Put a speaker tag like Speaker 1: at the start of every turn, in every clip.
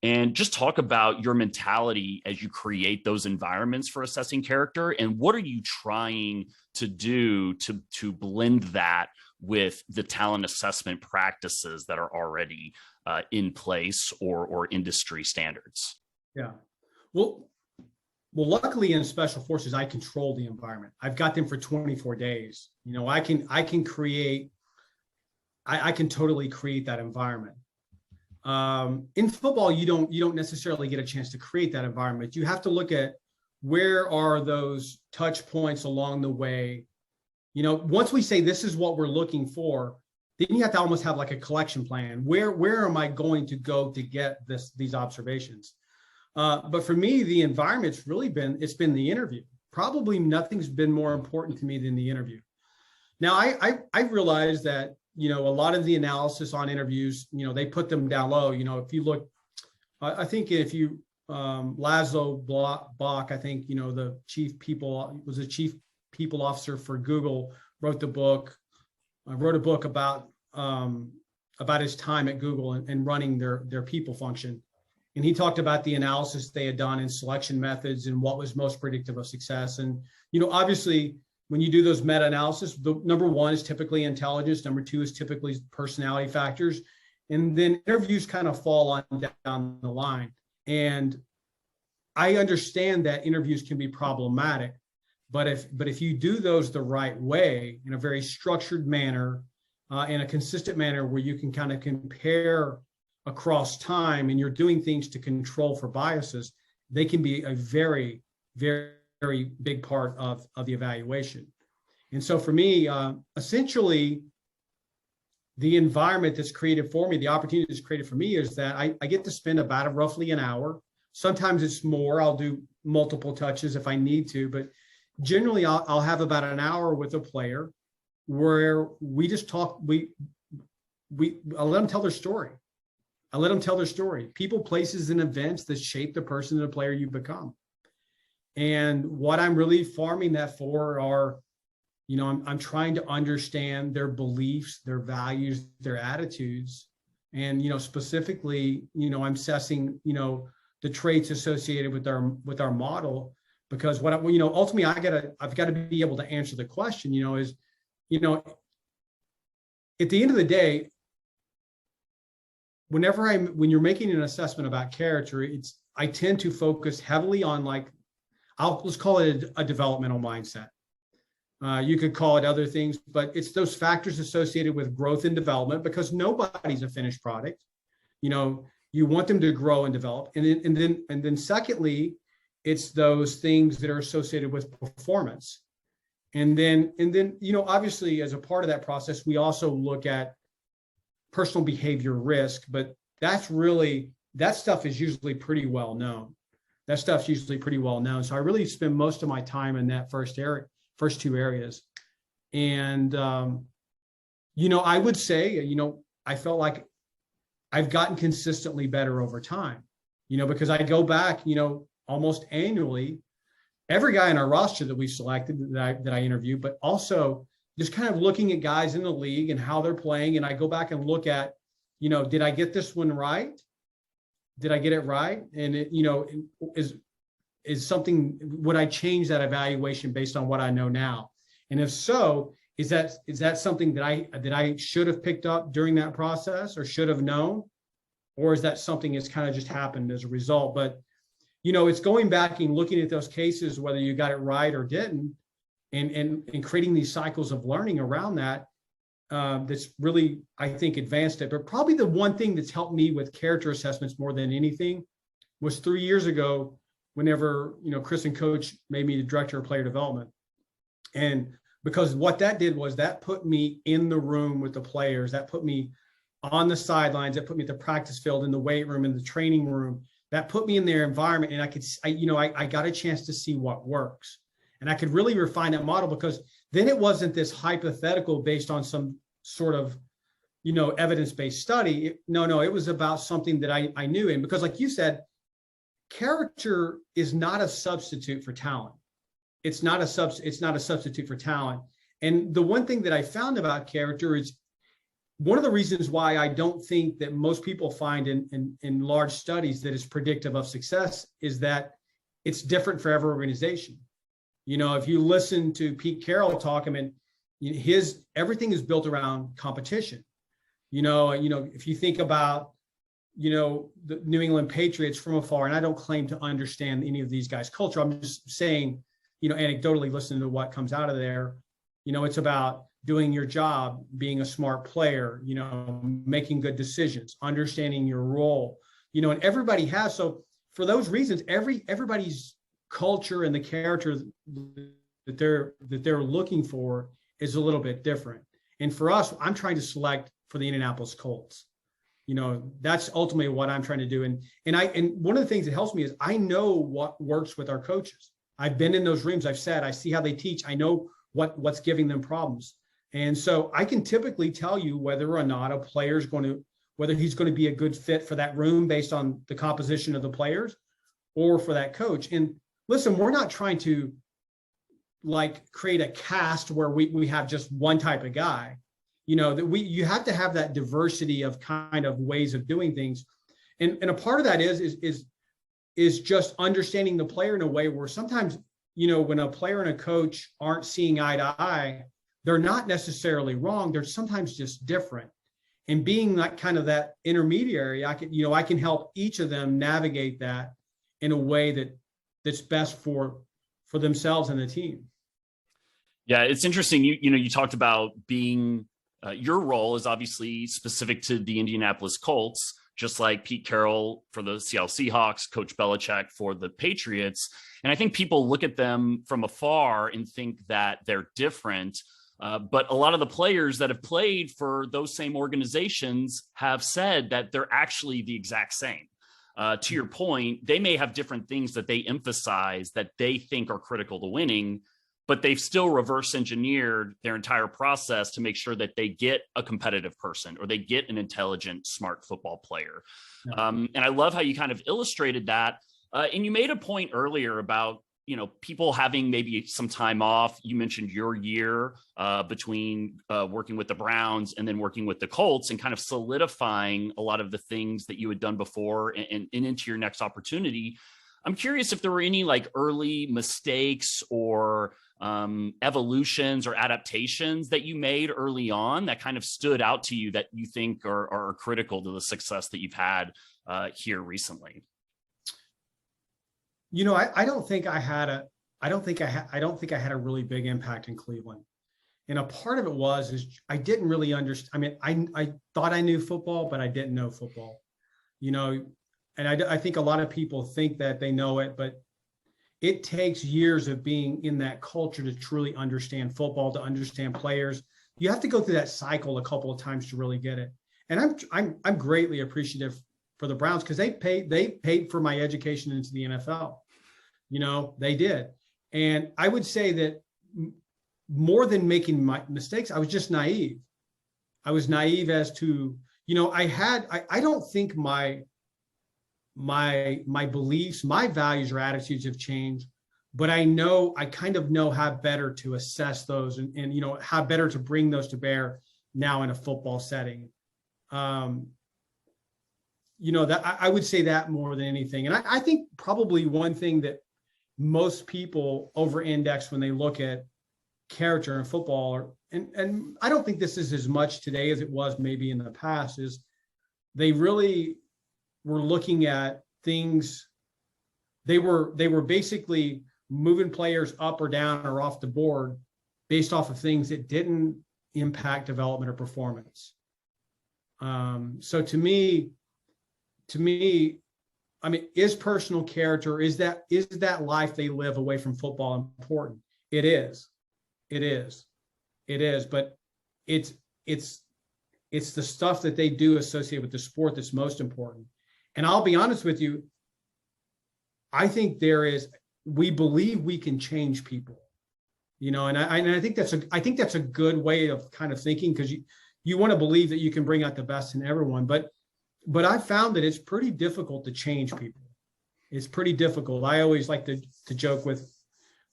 Speaker 1: and just talk about your mentality as you create those environments for assessing character, and what are you trying to do to blend that with the talent assessment practices that are already in place or industry standards.
Speaker 2: Yeah. Well, luckily in special forces, I control the environment. I've got them for 24 days. I can create, I can totally create that environment. In football, you don't necessarily get a chance to create that environment. You have to look at where are those touch points along the way. Once we say this is what we're looking for, then you have to almost have like a collection plan. Where am I going to go to get these observations? But for me, the environment's really been the interview. Probably nothing's been more important to me than the interview. Now, I realize that, a lot of the analysis on interviews, they put them down low. If you look, I think if you, Laszlo Bock, I think, the chief people officer for Google, wrote a book about his time at Google and running their people function. And he talked about the analysis they had done in selection methods and what was most predictive of success. And, obviously, when you do those meta-analysis, the number one is typically intelligence. Number two is typically personality factors. And then interviews kind of fall on down the line. And I understand that interviews can be problematic, but if you do those the right way, in a very structured manner, in a consistent manner where you can kind of compare across time and you're doing things to control for biases, they can be a very, very, very big part of the evaluation. And so for me, essentially, the environment that's created for me, the opportunity that's created for me is that I get to spend about roughly an hour. Sometimes it's more. I'll do multiple touches if I need to, but generally I'll have about an hour with a player where we just talk. I'll let them tell their story. People, places, and events that shape the person and the player you become. And what I'm really farming that for are, I'm trying to understand their beliefs, their values, their attitudes. And, specifically, I'm assessing, the traits associated with our model, because ultimately I've got to be able to answer the question, at the end of the day, when you're making an assessment about character, I tend to focus heavily on let's call it a developmental mindset. You could call it other things, but it's those factors associated with growth and development, because nobody's a finished product. You want them to grow and develop. And then secondly, it's those things that are associated with performance. And then, obviously, as a part of that process, we also look at personal behavior risk, but that stuff is usually pretty well known. So I really spend most of my time in that first two areas. And, I would say, I felt like I've gotten consistently better over time, because I go back, almost annually, every guy in our roster that we selected that I interviewed, but also just kind of looking at guys in the league and how they're playing. And I go back and look at, did I get this one right? Did I get it right? And it, is something, would I change that evaluation based on what I know now? And if so, is that something that I should have picked up during that process or should have known? Or is that something that's kind of just happened as a result? But, it's going back and looking at those cases, whether you got it right or didn't, and creating these cycles of learning around that, that's really, I think, advanced it. But probably the one thing that's helped me with character assessments more than anything was 3 years ago, whenever, Chris and Coach made me the director of player development. And because what that did was that put me in the room with the players, that put me on the sidelines, that put me at the practice field, in the weight room, in the training room, that put me in their environment. And I got a chance to see what works. And I could really refine that model, because then it wasn't this hypothetical based on some sort of, evidence-based study. No, it was about something that I knew. And because, like you said, character is not a substitute for talent. It's not a substitute for talent. And the one thing that I found about character is one of the reasons why I don't think that most people find in large studies that is predictive of success is that it's different for every organization. If you listen to Pete Carroll talk, I mean, everything is built around competition. If you think about, the New England Patriots from afar, and I don't claim to understand any of these guys' culture. I'm just saying, anecdotally listening to what comes out of there, it's about doing your job, being a smart player, making good decisions, understanding your role, and everybody has. So for those reasons, everybody's culture and the character that they're looking for is a little bit different. And for us, I'm trying to select for the Indianapolis Colts. That's ultimately what I'm trying to do. And one of the things that helps me is I know what works with our coaches. I've been in those rooms. I've said, I see how they teach. I know what's giving them problems. And so I can typically tell you whether or not a player is whether he's going to be a good fit for that room based on the composition of the players or for that coach. And listen, we're not trying to create a cast where we have just one type of guy, you have to have that diversity of kind of ways of doing things. And a part of that is just understanding the player in a way where sometimes, when a player and a coach aren't seeing eye to eye, they're not necessarily wrong. They're sometimes just different. And being that intermediary, I can help each of them navigate that in a way that's best for themselves and the team.
Speaker 1: Yeah, it's interesting. You talked about being your role is obviously specific to the Indianapolis Colts, just like Pete Carroll for the Seattle Seahawks, Coach Belichick for the Patriots. And I think people look at them from afar and think that they're different. But a lot of the players that have played for those same organizations have said that they're actually the exact same. To your point, they may have different things that they emphasize that they think are critical to winning, but they've still reverse engineered their entire process to make sure that they get a competitive person or they get an intelligent, smart football player. Yeah. And I love how you kind of illustrated that. And you made a point earlier about, people having maybe some time off. You mentioned your year between working with the Browns and then working with the Colts and kind of solidifying a lot of the things that you had done before and into your next opportunity. I'm curious if there were any early mistakes or evolutions or adaptations that you made early on that kind of stood out to you that you think are critical to the success that you've had here recently.
Speaker 2: I don't think I had a really big impact in Cleveland. And a part of it is I didn't really understand. I mean, I thought I knew football, but I didn't know football, and I think a lot of people think that they know it, but it takes years of being in that culture to truly understand football, to understand players. You have to go through that cycle a couple of times to really get it. And I'm greatly appreciative for the Browns because they paid for my education into the NFL. They did. And I would say that more than making my mistakes, I was just naive. I was naive as to, I don't think my beliefs, my values or attitudes have changed, but I kind of know how better to assess those and how better to bring those to bear now in a football setting. That I would say that more than anything. And I think probably one thing that most people over-index when they look at character in football, and I don't think this is as much today as it was maybe in the past, is they really were looking at things. They were basically moving players up or down or off the board based off of things that didn't impact development or performance. So to me, I mean, is personal character, is that life they live away from football important? It is. But it's the stuff that they do associated with the sport that's most important. And I'll be honest with you, I think we believe we can change people, and I think that's a good way of kind of thinking, because you want to believe that you can bring out the best in everyone, but I found that it's pretty difficult to change people. It's pretty difficult. I always like to joke with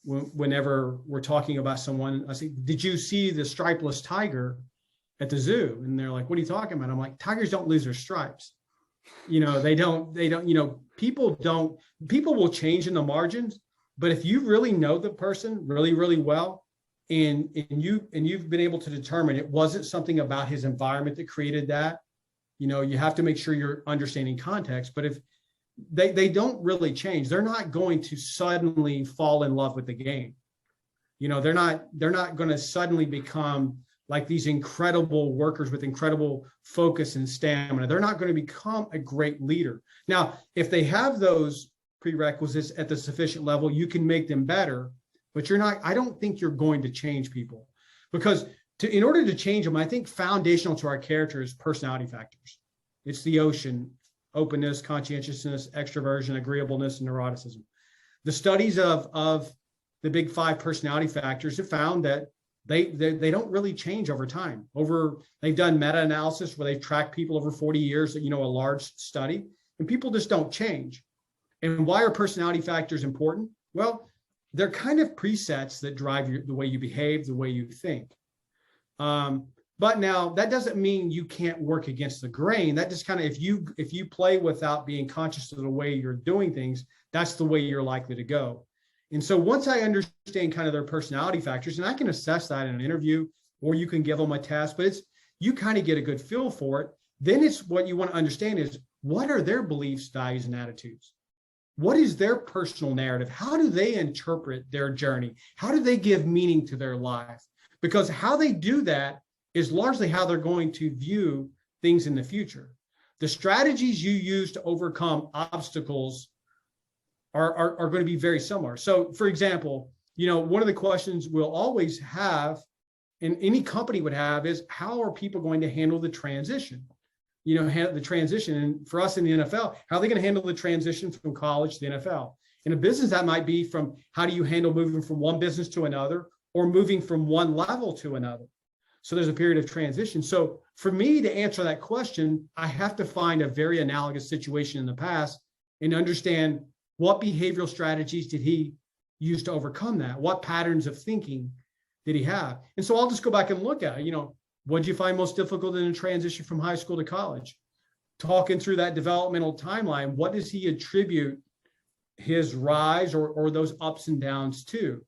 Speaker 2: whenever we're talking about someone, I say, did you see the stripeless tiger? at the zoo. And they're like, what are you talking about? I'm like, tigers don't lose their stripes. They don't, people will change in the margins, but if you really know the person really, really well, and you've been able to determine it wasn't something about his environment that created that, you have to make sure you're understanding context. But if they don't really change, they're not going to suddenly fall in love with the game. They're not going to suddenly become like these incredible workers with incredible focus and stamina. They're not going to become a great leader. Now, if they have those prerequisites at the sufficient level, you can make them better, but I don't think you're going to change people, because in order to change them, I think foundational to our character is personality factors. It's the ocean: openness, conscientiousness, extroversion, agreeableness, and neuroticism. The studies of the big 5 personality factors have found that they don't really change over time. They've done meta-analysis where they've tracked people over 40 years, a large study, and people just don't change. And why are personality factors important? Well, they're kind of presets that drive the way you behave, the way you think. But now that doesn't mean you can't work against the grain. That just kind of, if you play without being conscious of the way you're doing things, that's the way you're likely to go. And so once I understand kind of their personality factors, and I can assess that in an interview, or you can give them a test, but you kind of get a good feel for it. Then it's what you want to understand is, what are their beliefs, values, and attitudes? What is their personal narrative? How do they interpret their journey? How do they give meaning to their life? Because how they do that is largely how they're going to view things in the future. The strategies you use to overcome obstacles are going to be very similar. So, for example, one of the questions we'll always have, and any company would have, is how are people going to handle the transition? The transition. And for us in the NFL, how are they going to handle the transition from college to the NFL? In a business, that might be from how do you handle moving from one business to another, or moving from one level to another. So there's a period of transition. So for me to answer that question, I have to find a very analogous situation in the past and understand what behavioral strategies did he use to overcome that? What patterns of thinking did he have? And so I'll just go back and look at, what did you find most difficult in a transition from high school to college? Talking through that developmental timeline, what does he attribute his rise or those ups and downs to?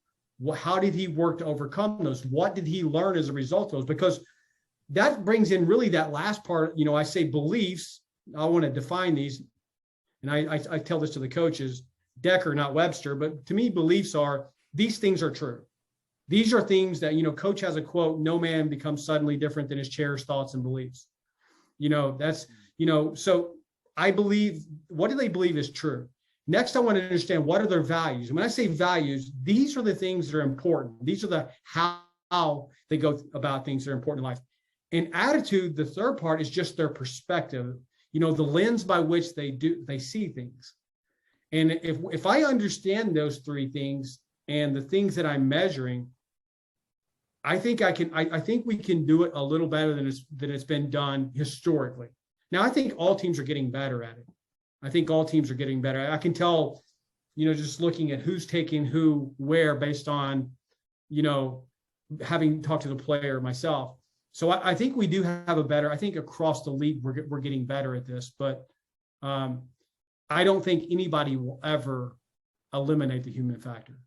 Speaker 2: How did he work to overcome those? What did he learn as a result of those? Because that brings in really that last part. I say beliefs. I want to define these. And I tell this to the coaches, Decker, not Webster, but to me, beliefs are, these things are true. These are things that, coach has a quote, no man becomes suddenly different than his cherished thoughts and beliefs. So I believe, what do they believe is true? Next, I want to understand, what are their values? And when I say values, these are the things that are important. These are the how they go about things that are important in life. And attitude, the third part, is just their perspective, the lens by which they see things. And if I understand those 3 things and the things that I'm measuring, I think we can do it a little better than it's been done historically. Now, I think all teams are getting better at it. I can tell, just looking at who's taking who where based on, having talked to the player myself. So I think we do have I think across the league, we're getting better at this, but I don't think anybody will ever eliminate the human factor.